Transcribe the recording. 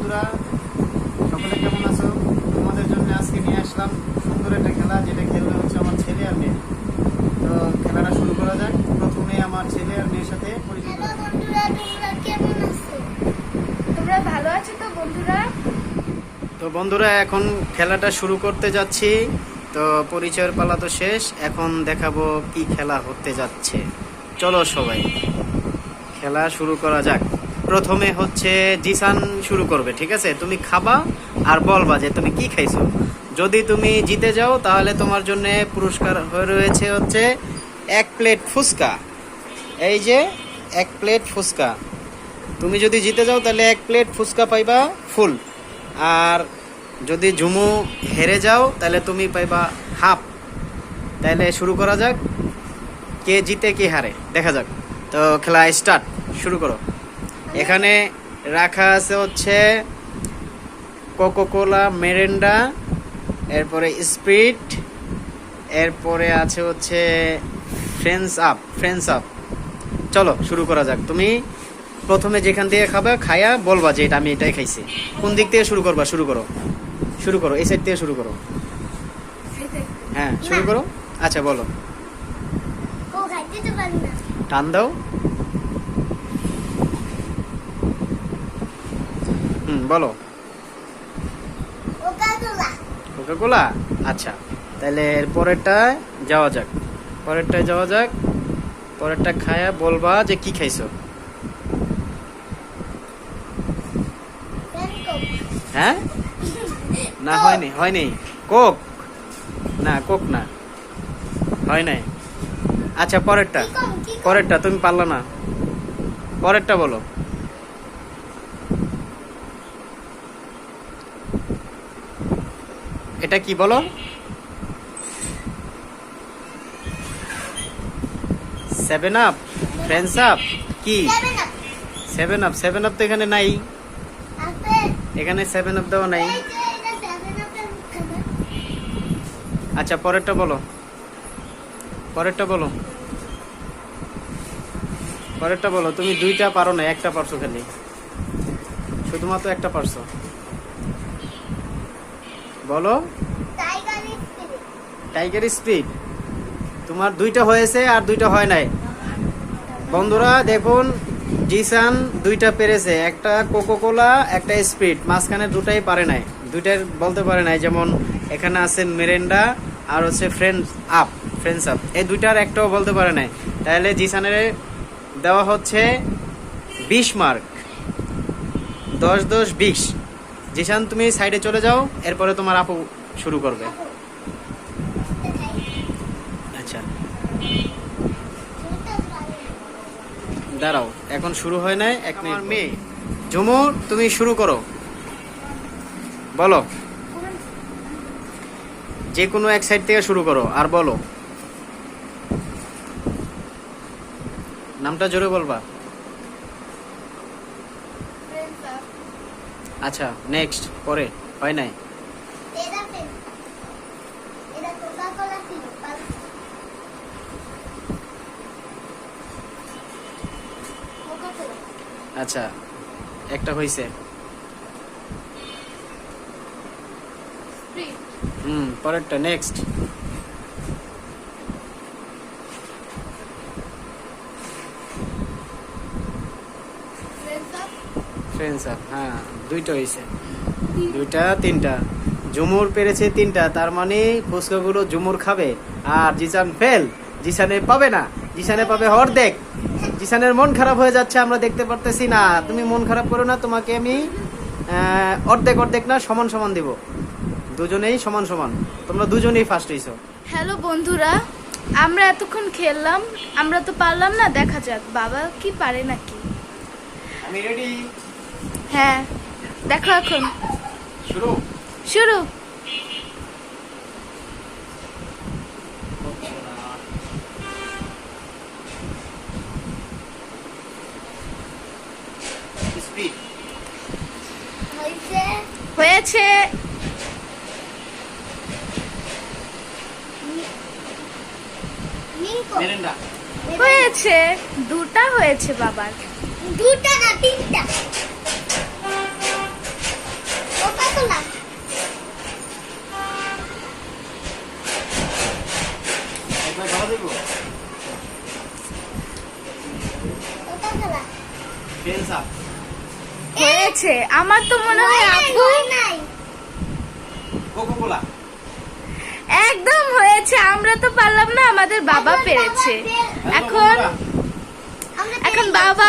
বন্ধুরা, সকলে কেমন আছো? তোমাদের জন্য আজকে নিয়ে আসলাম সুন্দর একটা খেলা, যেটা খেলবে হচ্ছে আমার ছেলে আর মেয়ে। তো খেলাটা শুরু করা যাক। প্রথমে আমার ছেলে আর মেয়ের সাথে পরিচয় হ্যালো বন্ধুরা, তোমরা কেমন আছো? তোমরা ভালো আছো তো বন্ধুরা? তো বন্ধুরা, এখন খেলাটা শুরু করতে যাচ্ছি। তো পরিচয়ের পালা তো শেষ, এখন দেখাবো কি খেলা হতে যাচ্ছে। চলো সবাই খেলা শুরু করা যাক। প্রথমে হচ্ছে জিসান শুরু করবে, ঠিক আছে? তুমি খাবা আর বলবা যে তুমি কি খাইছো। যদি তুমি জিতে যাও তাহলে তোমার জন্য পুরস্কার হয়ে রয়েছে হচ্ছে 1 প্লেট ফুচকা। এই যে 1 প্লেট ফুচকা। তুমি যদি জিতে যাও তাহলে 1 প্লেট ফুচকা পাইবা ফুল। আর যদি ঝুমু হেরে যাও তাহলে তুমি পাইবা হাফ। তাহলে শুরু করা যাক, কে জিতে কে হারে দেখা যাক। তো খেলা স্টার্ট, শুরু করো। এখানে রাখা আছে হচ্ছে কোকোকোলা, মেরিন্ডা, এরপরে স্প্রিট, এরপরে আছে হচ্ছে ফ্রেন্ডস আপ। চলো শুরু করা যাক। তুমি প্রথমে যেখান থেকে খাবে খায়া বলবা যে এটা আমি এটাই খাইছি। কোন দিক থেকে শুরু করবা? শুরু করো এই সাইড থেকে শুরু করো। হ্যাঁ শুরু করো। আচ্ছা বলো। ও খাইতে তো পারি না। টান দাও। বলো। কোকা-কোলা। কোকাকোলা। আচ্ছা, তাহলে এর পরেরটায় যাওয়া যাক। পরেরটা খায়া বলবা যে কি খাইছো। ফ্যানকোক। হ্যাঁ না, হয়নি। কোক না, কোক না, হয় নাই। আচ্ছা পরেরটা তুমি পারলা না। পরেরটা বলো। এটা কি বলো? 7 আপ, ফ্রেন্ডস আপ কি? 7 আপ তো এখানে নাই। আছে। এখানে 7 আপ দেওয়া নাই। এই যে এটা 7 আপের মুখখানা। আচ্ছা পরেরটা বলো। তুমি 2টা পারো না, একটা পারছো খালি। শুধুমাত্র একটা পারছো। বলো। Tiger speed. তোমার 2টা হয়েছে আর 2টা হয় নাই। বন্ধুরা দেখুন, জিসান 2টা পেরেছে, একটা কোকোকোলা একটা স্পিড, মাঝখানে 2টাই পারে নাই। 2টার বলতে পারে নাই, যেমন এখানে আছে মেরিন্ডা আর হচ্ছে ফ্রেন্ডস আপ। এই 2টার একটাও বলতে পারে নাই। তাহলে জিসানের দেওয়া হচ্ছে 20 মার্ক। 10 20। জিসান তুমি সাইডে চলে যাও, এরপরে তোমার আপু শুরু করবে। আচ্ছা দাঁড়াও, এখন শুরু হয় নাই, 1 মিনিট। মেয়ে ঝুমু, তুমি শুরু করো। বলো, যে কোনো এক সাইড থেকে শুরু করো আর বলো। নামটা জোরে বলবা। আচ্ছা নেক্সট। পরে হয় নাই। এটা কোকা-কোলা ছিল। কোকা-কোলা। আচ্ছা একটা হইছে। পরেরটা নেক্সট। Friends up. হ্যাঁ 2টা হইছে। 2টা 3টা। ঝুমুর পেরেছে 3টা, তার মানে ফুচকাগুলো ঝুমুর খাবে। আর জিসান ফেল, জিসানে পাবে না, জিসানে পাবে অর্ধেক। জিসানের মন খারাপ হয়ে যাচ্ছে, আমরা দেখতে পারতেছি না। তুমি মন খারাপ করো না, তোমাকে আমি অর্ধেক না, সমান দিব। দুজনেই সমান। তোমরা দুজনেই ফার্স্ট হইছো। হ্যালো বন্ধুরা, আমরা এতক্ষণ খেললাম, আমরা তো পারলাম না। দেখা যাক বাবা কি পারে নাকি। আমি রেডি। হ্যাঁ দেখো এখন শুরু। স্পিড হয়েছে। মেরিন্ডা। হয়েছে, 2টা হয়েছে বাবার। 2টা না 3টা। कैसा হয়েছে আমার তো মনে হয় আপু নাই कोको कोला একদম হয়েছে আমরা তো পারলাম না আমাদের বাবা পেরেছে এখন আমরা এখন বাবা